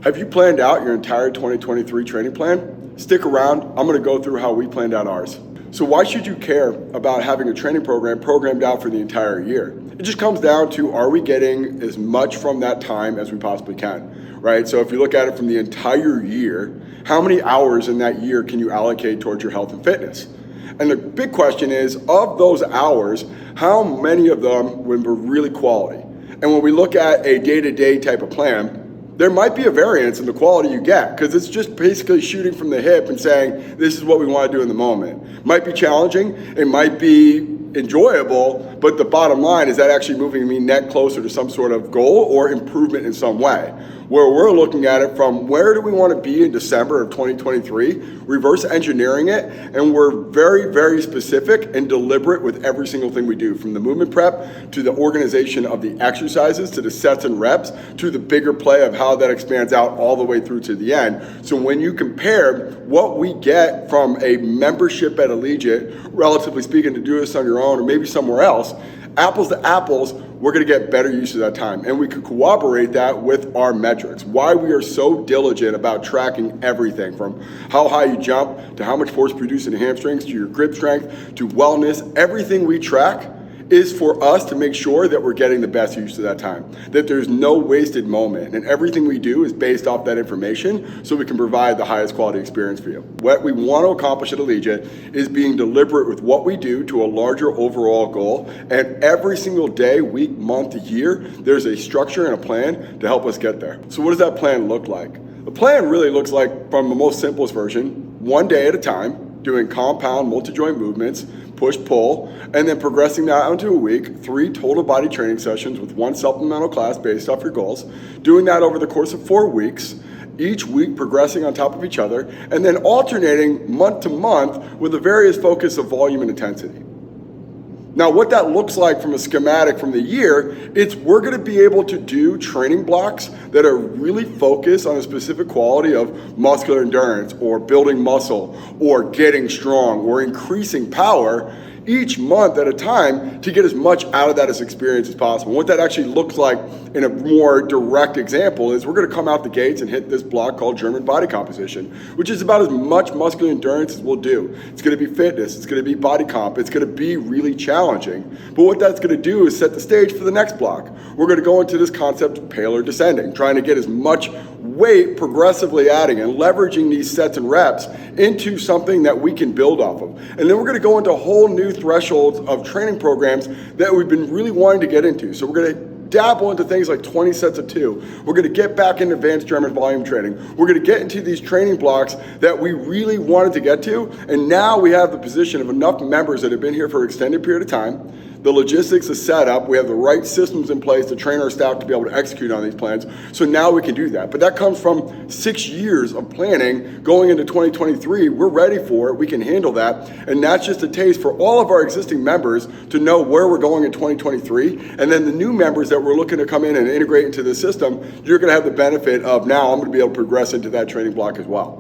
Have you planned out your entire 2023 training plan? Stick around, I'm gonna go through how we planned out ours. So why should you care about having a training program programmed out for the entire year? It just comes down to, are we getting as much from that time as we possibly can, right? So if you look at it from the entire year, how many hours in that year can you allocate towards your health and fitness? And the big question is, of those hours, how many of them were really quality? And when we look at a day-to-day type of plan, there might be a variance in the quality you get, because it's just basically shooting from the hip and saying, this is what we want to do in the moment. Might be challenging, it might be enjoyable, but the bottom line is that actually moving me net closer to some sort of goal or improvement in some way. Where we're looking at it from, where do we want to be in December of 2023, reverse engineering it, and we're very, very specific and deliberate with every single thing we do, from the movement prep to the organization of the exercises to the sets and reps to the bigger play of how that expands out all the way through to the end. So when you compare what we get from a membership at Allegiant, relatively speaking, to do this on your own or maybe somewhere else, apples to apples, we're going to get better use of that time. And we could corroborate that with our metrics. Why we are so diligent about tracking everything from how high you jump to how much force produced in the hamstrings to your grip strength to wellness. Everything we track is for us to make sure that we're getting the best use of that time, that there's no wasted moment, and everything we do is based off that information so we can provide the highest quality experience for you. What we want to accomplish at Allegiant is being deliberate with what we do to a larger overall goal, and every single day, week, month, year, there's a structure and a plan to help us get there. So what does that plan look like? The plan really looks like, from the most simplest version, one day at a time, doing compound multi-joint movements, push-pull, and then progressing that onto a week, 3 total body training sessions with 1 supplemental class based off your goals, doing that over the course of 4 weeks, each week progressing on top of each other, and then alternating month to month with a various focus of volume and intensity. Now, what that looks like from a schematic from the year, it's we're going to be able to do training blocks that are really focused on a specific quality of muscular endurance or building muscle or getting strong or increasing power each month at a time to get as much out of that as experience as possible. And what that actually looks like in a more direct example is we're going to come out the gates and hit this block called German body composition, which is about as much muscular endurance as we'll do. It's going to be fitness, it's going to be body comp, it's going to be really challenging. But what that's going to do is set the stage for the next block. We're going to go into this concept of paler descending, trying to get as much weight progressively adding and leveraging these sets and reps into something that we can build off of. And then we're going to go into whole new thresholds of training programs that we've been really wanting to get into. So we're going to dabble into things like 20 sets of 2. We're going to get back into advanced German volume training. We're going to get into these training blocks that we really wanted to get to. And now we have the position of enough members that have been here for an extended period of time. The logistics is set up. We have the right systems in place to train our staff to be able to execute on these plans. So now we can do that. But that comes from 6 years of planning going into 2023. We're ready for it. We can handle that. And that's just a taste for all of our existing members to know where we're going in 2023. And then the new members that we're looking to come in and integrate into the system, you're going to have the benefit of now I'm going to be able to progress into that training block as well.